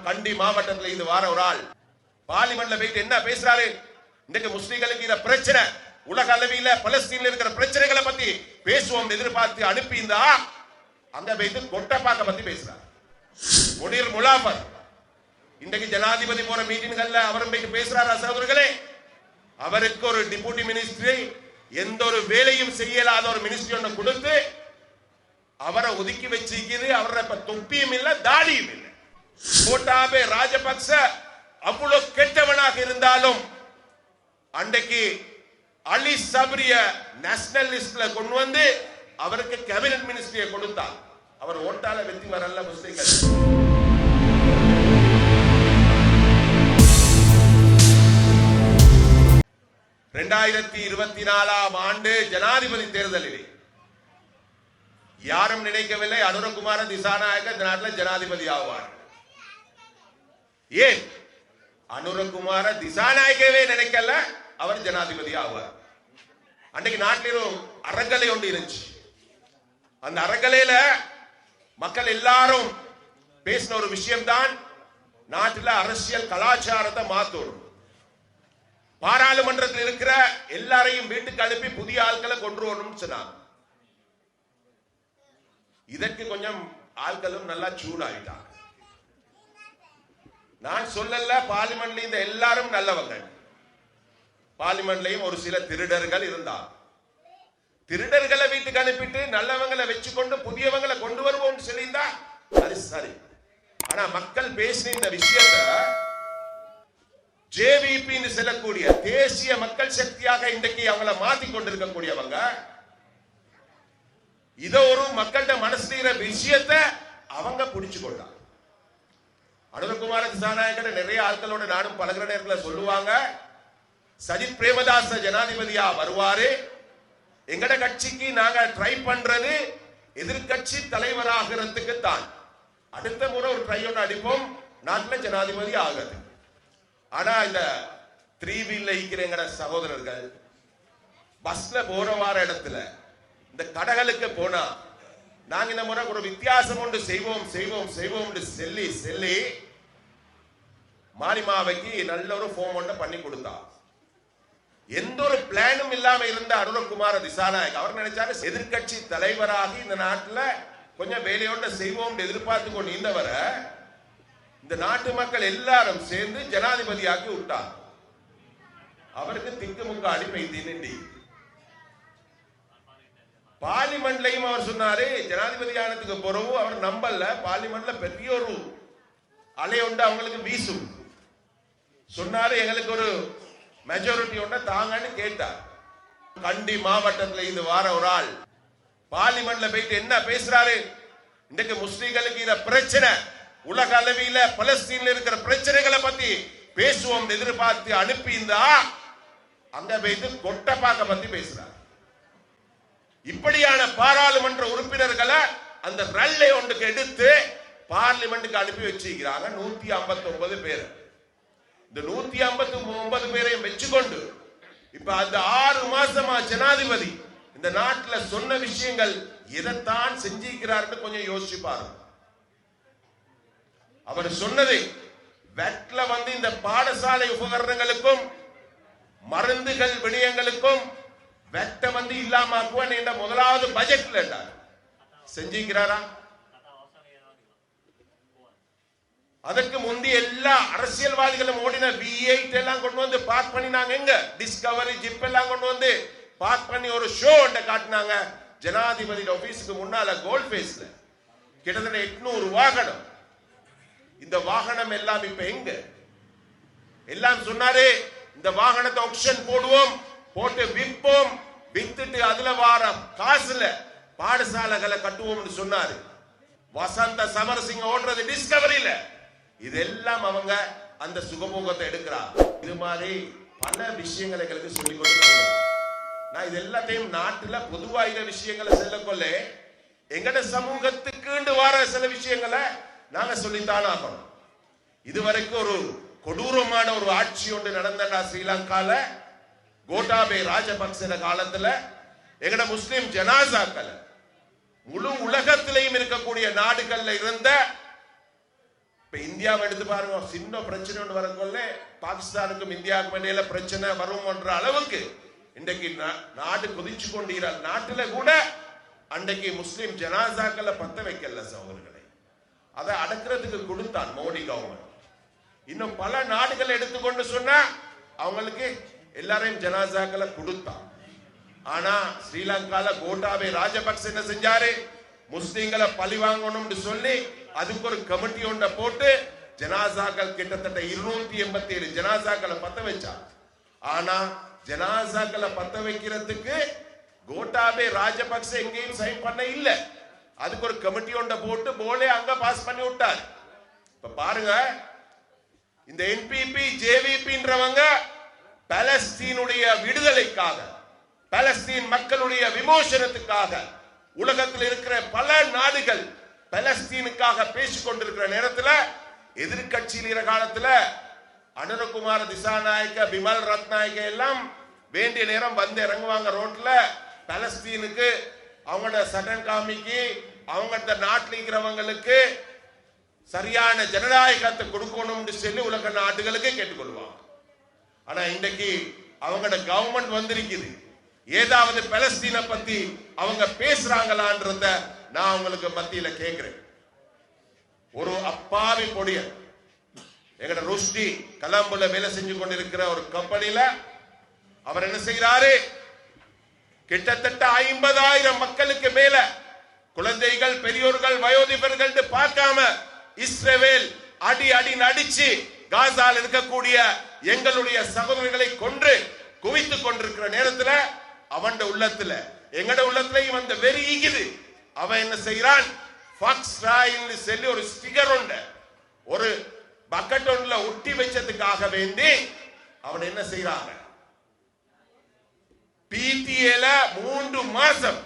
கண்டி மாவட்டத்தில் இது வார ஒரு ஆள் பார்லிமெண்ட்ல போயிட்டு என்ன பேசுறாரு? இன்னைக்கு முஸ்லிம்களுக்கு இத பிரச்சனை, உலக அளவில பலஸ்தீன்ல இருக்கிற பிரச்சனைகளை பத்தி பேசுவோம் எதிர்பார்த்து அனுப்பியிருந்தா அங்க போயிட்டு கொட்டப்பாக்க பத்தி பேசுறாரு. முனீர் முலாஃபர் இன்றைக்கு ஜனாதிபதி போற மீட்டிங்கல்ல அவரும் போயிட்டு பேசுறாரா சகோதரர்களே? அவருக்கு ஒரு டிப்யூட்டி மினிஸ்ட்ரி, எந்த ஒரு வேலையும் செய்யலாத ஒரு மினிஸ்ட்ரி ஒன்று கொடுத்து அவரை ஒதுக்கி வச்சிருக்கிறது. அவரை இப்ப தொப்பியும் இல்ல தாடியும் இல்லை. கோட்டாபே ராஜபக்ச அவ்வளவு கெட்டவனாக இருந்தாலும் அன்றைக்கு அலி சப்ரிய நேஷனல் லிஸ்ட்ல கொண்டு வந்து அவருக்கு கேபினட் மினிஸ்ட்ரியை கொடுத்தார். அவர் ஓட்டால வெற்றி வரல முஸ்லிம்கள். இரண்டாயிரத்தி 24ஆம் ஆண்டு ஜனாதிபதி தேர்தலில் யாரும் நினைக்கவில்லை அனுரகுமார திசாநாயக்க இந்த நாட்டில் ஜனாதிபதி ஆவார். ஏன் அனுரகுமார திசாநாயக்கவே நினைக்கல அவர் ஜனாதிபதி ஆவார். அன்றைக்கு நாட்டிலும் அறக்கலை ஒன்று இருந்துச்சு. அந்த அறக்கலையில மக்கள் எல்லாரும் பேசின ஒரு விஷயம்தான், நாட்டில் அரசியல் கலாச்சாரத்தை மாத்தணும், பாராளுமன்றத்தில் இருக்கிற எல்லாரையும் வீட்டுக்கு அனுப்பி புதிய ஆட்களை கொண்டு வரணும்னு சொன்னாங்க. இதற்கு கொஞ்சம் ஆட்களும் நல்லா சூடாயிட்டாங்க. நான் சொல்லல பார்லிமெண்ட்ல இந்த எல்லாரும் நல்லவங்க, பார்லிமெண்ட்லயும் ஒரு சில திருடர்கள் இருந்தார். திருடர்களை வீட்டுக்கு அனுப்பிட்டு நல்லவங்களை வச்சுக்கொண்டு புதியவங்களை கொண்டு வருவோம் சொல்லியிருந்தா அது சரி. ஆனா மக்கள் பேசின இந்த விஷயத்தை ஜேவிபி செல்லக்கூடிய தேசிய மக்கள் சக்தியாக இன்றைக்கு அவங்கள மாத்தி கொண்டிருக்கக்கூடியவங்க இத ஒரு மக்கள்கிட்ட மனசுல விஷயத்தை அவங்க புடிச்சு கொண்டாங்க. அனுரகுமார திசாநாயக்க நிறைய ஆட்களோட நானும் பழகிற நேரத்தில் சொல்லுவாங்க, சஜித் பிரேமதாச ஜனாதிபதியா வருவாரு, எங்கட கட்சிக்கு நாங்க ட்ரை பண்றது எதிர்கட்சி தலைவராகிறதுக்கு தான். அடுத்த முறை ஒரு ட்ரை ஒன்று அடிப்போம், நாட்டில் ஜனாதிபதி ஆகுது. ஆனா இந்த 3 வீல்ல இருக்கிற எங்கட சகோதரர்கள் பஸ்ல போற வார இடத்துல இந்த கடைகளுக்கு போனா நாங்க இந்த முறை ஒரு வித்தியாசம் ஒன்று செய்வோம் செய்வோம் செய்வோம் சொல்லி சொல்லி மாரிமாவைக்கு நல்ல ஒரு ஃபோம் ஒன்று பண்ணி கொடுத்தா. எந்த ஒரு பிளானும் இல்லாம இருந்த அனுரகுமார திசாநாயக் அவர் நினைச்சாரு எதிர்கட்சி தலைவராகி இந்த நாட்டில் கொஞ்சம் வேலையோட செய்வோம் எதிர்பார்த்து கொண்டு இருந்தவரை இந்த நாட்டு மக்கள் எல்லாரும் சேர்ந்து ஜனாதிபதியாக்கி விட்டார். அவருக்கு திக்குமுக்க அடிப்பை திண்டி பார்லிமெண்ட்லையும் அவர் சொன்னாரு ஜனாதிபதி ஆனதுக்கு பிறகு அவர் நம்பல, பார்லிமெண்ட்ல பெரிய ஒரு அலை உண்டு அவங்களுக்கு வீசும் சொன்னாரு, எங்களுக்கு ஒரு மெஜாரிட்டி ஒன்றை தாங்கன்னு கேட்டார். கண்டி மாவட்டத்தில் இது வார ஒரு ஆள் பார்லிமெண்ட்ல போயிட்டு என்ன பேசுறாரு? இன்னைக்கு முஸ்லிம்களுக்கு இத பிரச்சனை, உலக அளவில பலஸ்தீன்ல இருக்கிற பிரச்சனைகளை பத்தி பேசுவோம் எதிர்பார்த்து அனுப்பியிருந்தா அங்க போயிட்டு கொட்டப்பாக்க பத்தி பேசுறாரு. இப்படியான பாராளுமன்ற உறுப்பினர்களை அந்த ரல்லை ஒன்றுக்கு எடுத்து பார்லிமெண்ட்டுக்கு அனுப்பி வச்சிருக்கிறாங்க 159 பேர். இந்த 159 பேரையும் வச்சுக்கொண்டு இப்ப அந்த 6 மாசமா ஜனாதிபதி இந்த நாட்டில் சொன்ன விஷயங்கள் எதைத்தான் செஞ்சிருக்கிறார் கொஞ்சம் யோசிச்சு பாருங்க. அவர் சொன்னதை வெட்ல வந்து இந்த பாடசாலை உபகரணங்களுக்கும் மருந்துகள் விடயங்களுக்கும் வெட்ட வந்து இல்லாம முதலாவது பட்ஜெட்ல செஞ்சிருக்கிறாரா? அதற்கு முந்தி எல்லா அரசியல்வாதிகளும் ஓடின V8 எல்லாம் கொண்டு வந்து பார்க் பண்ணினாங்க. எங்க டிஸ்கவரி ஜிப் எல்லாம் கொண்டு வந்து பார்க் பண்ணி ஒரு ஷோ ஒன்றை காட்டினாங்க ஜனாதிபதி ஆபீஸுக்கு முன்னால கோல்ட் பேஸ்ல. கிட்டத்தட்ட 800 வாகனம். இந்த வாகனம் எல்லாம் இப்ப எங்க? எல்லாம் சொன்னாரு இந்த வாகனத்தை ஆக்ஷன் போடுவோம், போட்டு விற்போம், வித்துட்டு அதுல வார காசுல பாடசாலைகளை கட்டுவோம்னு சொன்னாரு. வசந்த சமரசிங்க ஓடுறது டிஸ்கவரியில. இதெல்லாம் அவங்க அந்த சுகபோகத்தை எடுக்கிறார். இது மாதிரி பல விஷயங்களை எங்களுக்கு சொல்லிக் கொடுத்து நான் இது எல்லாத்தையும் நாட்டுல பொதுவா இந்த விஷயங்களை செல்லக்கொள்ள எங்கட சமூகத்துக்கு வர சில விஷயங்களை நாங்க சொல்லித்தான் ஆகணும். இதுவரைக்கும் ஒரு கொடூரமான ஒரு ஆட்சி ஒன்று நடந்தா ஸ்ரீலங்கால கோட்டாபே ராஜபக்ச காலத்துல எங்கட முஸ்லிம் ஜனாசாக்கள் முழு உலகத்திலையும் இருக்கக்கூடிய நாடுகள்ல இருந்த இப்ப இந்தியாவை எடுத்து பாருங்க, சின்ன பிரச்சனை ஒன்று வரக்குள்ள பாகிஸ்தானுக்கும் இந்தியாவுக்கும் இடையில பிரச்சனை வரும்ன்ற அளவுக்கு இன்றைக்கு நாடு கொதிச்சு கொண்டிருக்கிற நாட்டுல கூட அன்றைக்கு முஸ்லிம் ஜனாசாக்களை பத்த வைக்கல சகோதரர்களை. அதை அடக்கிறதுக்கு கொடுத்தான் மோடி கவர்மெண்ட். இன்னும் பல நாடுகள் எடுத்துக்கொண்டு சொன்னா அவங்களுக்கு எல்லாரையும் ஜனாசாக்களை கொடுத்தான். ஆனா ஸ்ரீலங்கால கோட்டாபே ராஜபக்ச என்ன செஞ்சாரு, முஸ்லிம்களை பழி வாங்கணும்னு சொல்லி அதுக்கு ஒரு கமிட்டி ஒன்றை போட்டு ஜனாசாக்கள் கிட்டத்தட்ட 287 ஜனாசாக்களை பத்த வச்சார். ஆனா ஜனாசாக்களை பத்த வைக்கிறதுக்கு கோட்டாபே ராஜபக்ச எங்கேயும் சைன் பண்ண இல்ல. அதுக்கு ஒரு கமிட்டி ஒன்றை போட்டு போலே அங்க பாஸ் பண்ணி விட்டார். இப்ப பாருங்க, இந்த என்பிபி ஜேவிபின்றவங்க பாலஸ்தீனுடைய விடுதலைக்காக, பாலஸ்தீன் மக்களுடைய விமோசனத்துக்காக உலகத்தில் இருக்கிற பல நாடுகள் பாலஸ்தீனுக்காக பேசிக் கொண்டிருக்கிற நேரத்தில் எதிர்கட்சியில் இருக்கிற காலத்தில் அனுரகுமார திசாநாயக்க, பிமல் ரத்நாயக்க எல்லாம் வேண்டிய நேரம் வந்து இறங்குவாங்க ரோட்ல. பாலஸ்தீனுக்கு அவங்களோட சட்டன் காமிக்கு அவங்க நாட்டில் இருக்கிறவங்களுக்கு சரியான ஜனநாயகத்தை கொடுக்கணும்னு சொல்லி உலக நாடுகளுக்கு கேட்டுக்கொள்வாங்க. ஆனா இன்றைக்கு அவங்களோட கவர்மெண்ட் வந்திருக்குது, ஏதாவது பாலஸ்தீனை பத்தி அவங்க பேசுறாங்களான்றத நான் உங்களுக்கு மத்தியில கேட்கிறேன். ஒரு அப்பாவி பொடியன் எங்கட ருஷ்டி கலம்புல வேலை செஞ்சு கொண்டிருக்கிற ஒரு கம்பெனியில அவர் என்ன செய்யறாரு, கிட்டத்தட்ட 50,000 மக்களுக்கு மேல குழந்தைகள், பெரியோர்கள், வயோதிபர்கள் பார்க்காம இஸ்ரேல் அடி அடி நடிச்சு காசால் இருக்கக்கூடிய எங்களுடைய சகோதரர்களை கொன்று குவித்துக் கொண்டிருக்கிற நேரத்தில் அவன் உள்ளத்துல எங்கட உள்ளத்திலையும் அந்த வெறி ஈகுது. அவன் என்ன செய்யறான், ஃபாக்ஸ் ராயின்னு சொல்லி ஒரு ஸ்டிக்கர் உண்டு ஒரு பக்கெட் ஒன்றுல ஒட்டி வச்சதுக்காக வேண்டி அவன் என்ன செய்யறாங்க, பிடிஏல 3 மாசம்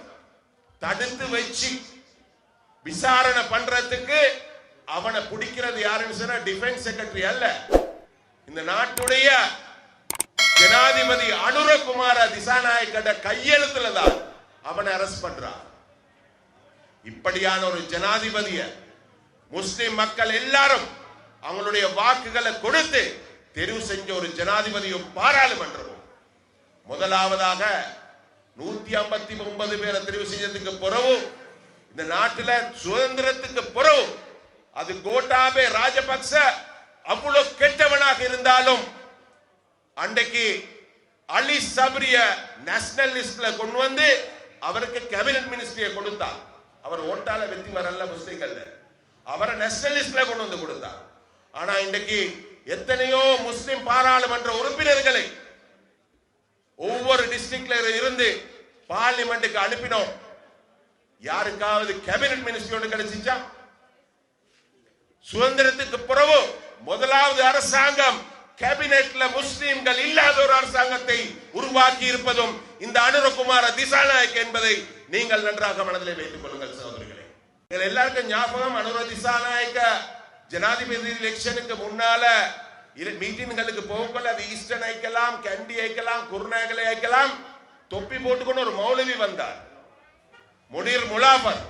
தடுத்து வச்சு விசாரணை பண்றதுக்கு அவனை பிடிக்கிறது யாருன்னு சொன்னா டிஃபென்ஸ் செக்ரட்டரி அல்ல, இந்த நாட்டுடைய ஜனாதிபதி அனுரகுமார திசாநாயக்க கையெழுத்துல தான் அவனை அரெஸ்ட் பண்றான். இப்படியான ஒரு ஜனாதிபதிய முஸ்லிம் மக்கள் எல்லாரும் அவங்களுடைய வாக்குகளை கொடுத்து தெரிவு செஞ்ச ஒரு ஜனாதிபதியும் பாராளுமன்றமும் முதலாவதாக 159 பேரை தெரிவு செஞ்சதுக்கு பிறகு இந்த நாட்டில் சுதந்திரத்துக்கு பிறகு அது கோட்டாபே ராஜபக்ச அவ்வளவு கெட்டவனாக இருந்தாலும் அன்றைக்கு அலி சப்ரிய நேஷனல் லிஸ்ட்ல கொண்டு வந்து அவருக்கு கேபினட் மினிஸ்ட்ரியை கொடுத்தார். அவர் ஓட்டால வெற்றி வரல முஸ்லிம்கள், அவரை நேஷனல் லிஸ்ட்ல கொண்டு வந்து கொடுத்தார். ஆனா இன்றைக்கு எத்தனையோ முஸ்லிம் பாராளுமன்ற உறுப்பினர்களை ஒவ்வொரு டிஸ்ட்ரிக்ட்ல இருந்து பார்லிமெண்ட்டுக்கு அனுப்பினோம். யாருக்காவது கேபினட் மினிஸ்ட்ரி ஒன்று கிடைச்சிச்சா? சுதந்திரத்துக்கு பிறகு முதலாவது அரசாங்கம் கேபினெட்ல முஸ்லிம்கள் இல்லாத ஒரு அரசாங்கத்தை உருவாக்கி இருப்பதும் இந்த அனுரகுமார திசாநாயக்க என்பதை நீங்கள் நன்றாக மனதிலே வைத்துக் கொள்ளுங்கள் சகோதரிகளே. எல்லாருக்கும் ஞாபகம், அனுர திசாநாயக்க ஜனாதிபதி எலெக்ஷனுக்கு முன்னால மீட்டிங்களுக்கு போகல அது ஈஸ்டர்ன் ஐக்கலாம், கேண்டி ஐக்கலாம், குர்நாகலை ஐக்கலாம், தொப்பி போட்டுக்கொண்டு ஒரு மௌலவி வந்தார், முனீர் முலாபர்.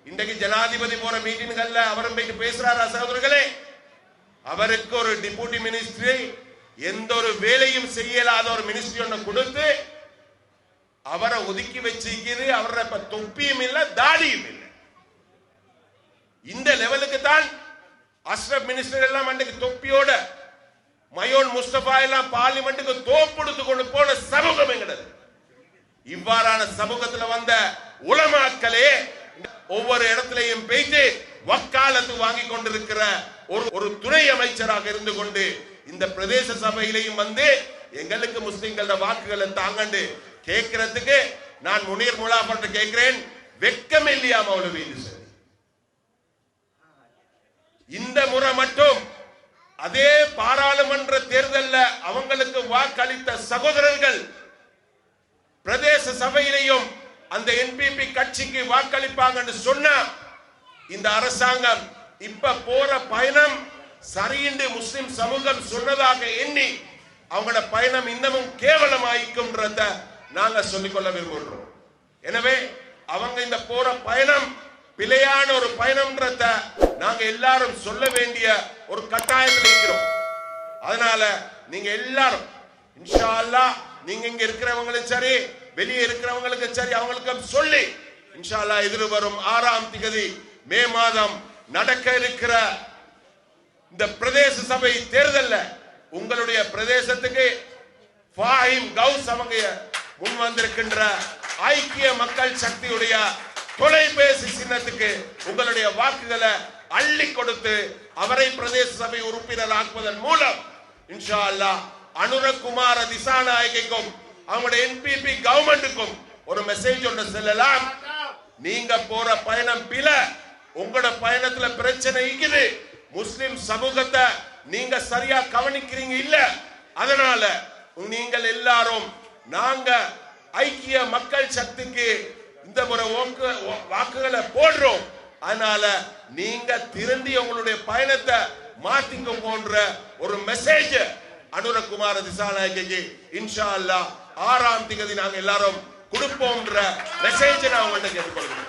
இன்றைக்கு ஜனாதிபதி போற மீட்டிங்கள்ல அவரும் போயிட்டு பேசுறாரா சகோதரர்களே? அவருக்கு ஒரு டிப்யூட்டி மினிஸ்ட்ரி, எந்த ஒரு வேலையும் செய்யலாத ஒரு மினிஸ்ட்ரி ஒன்று கொடுத்து அவரை ஒதுக்கி வச்சிருக்கிறது. அவரை இப்ப தொப்பியும் இல்லை, தாடியும் இல்லை. இந்த லெவலுக்கு தான் அஷ்ரப் மினிஸ்டர் எல்லாம் அன்றைக்கு தொப்பியோட மயோன் முஸ்தபா எல்லாம் பார்லிமெண்ட்டுக்கு தோப்படுத்து கொண்டு போன சமூகம் எங்கிறது. இவ்வாறான சமூகத்தில் வந்த உலமாக்களே ஒவ்வொரு இடத்திலையும் போயிட்டு வக்காலத்து வாங்கி கொண்டிருக்கிற ஒரு துணை அமைச்சராக இருந்து கொண்டு இந்த பிரதேச சபையிலையும் வந்து எங்களுக்கு முஸ்லிம்களோட வாக்குகளை தாங்கண்டு கேட்கிறதுக்கு நான் முனீர் முலாபர்ட்ட கேட்கிறேன், வெக்கம் இல்லையா மௌலவி? இந்த முறை மட்டும் அதே பாராளுமன்ற தேர்தலில் அவங்களுக்கு வாக்களித்த சகோதரர்கள் பிரதேச சபையிலையும் அந்த என்பிபி கட்சிக்கு வாக்களிப்பாங்கன்னு சொன்னா இந்த அரசாங்கம் இப்ப போற பயணம் சரியின்றி முஸ்லிம் சமூகம் சொன்னதாக எண்ணி அவங்களோட பயணம் இன்னமும் கேவலமாயிக்கும்ன்றத நாங்க சொல்லிக்கொள்ள விரும்புகிறோம். எனவே அவங்க இந்த போற பயணம் பிழையான ஒரு பயணம்ன்றத நாங்க எல்லாரும் சொல்ல வேண்டிய ஒரு கட்டாயத்தில் இருக்கிறோம். அதனால நீங்க எல்லாரும் இன்ஷா அல்லாஹ் நீங்க இங்க இருக்கிறவங்களும் சரி வெளியே இருக்கிறவங்களுக்கு சரி அவங்களுக்கு சொல்லி இன்ஷா அல்லாஹ் எதிர்வரும் 6ஆம் தேதி மே மாதம் நடக்க இருக்கிற இந்த பிரதேச சபை தேர்தல்ல உங்களுடைய பிரதேசத்துக்கு ஃபாஹிம் கௌஸ் அவங்க முன் வந்திருக்கின்ற ஐக்கிய மக்கள் சக்தியுடைய தொலைபேசி சின்னத்துக்கு உங்களுடைய வாக்குகளை அள்ளி கொடுத்து அவரை பிரதேச சபை உறுப்பினர் ஆக்குவதன் மூலம் இன்ஷா அல்லாஹ் அனுரகுமார திசாநாயகிக்கும் அவங்களுடைய என்பிபி கவர்மெண்ட்டுக்கும் ஒரு மெசேஜ் ஒன்று செல்லலாம். நீங்க போற பயணம் பில, உங்களோட பயணத்துல பிரச்சனை இருக்குது, முஸ்லிம் சமூகத்தை நீங்க சரியா கவனிக்கிறீங்க இல்ல, அதனால நீங்கள் எல்லாரும் நாங்க ஐக்கிய மக்கள் சக்திக்கு இந்த முறை வாக்குகளை போடுறோம், அதனால நீங்க திருந்தி உங்களுடைய பயணத்தை மாத்திங்க போன்ற ஒரு மெசேஜ் அனுரகுமார திசாநாயகிக்கு இன்ஷா அல்லாஹ் 6ஆம் தேதி நாங்க எல்லாரும் கொடுப்போம்ன்ற மெசேஜ் நான் உங்கள்கிட்ட கேட்டுக்கொள்கிறேன்.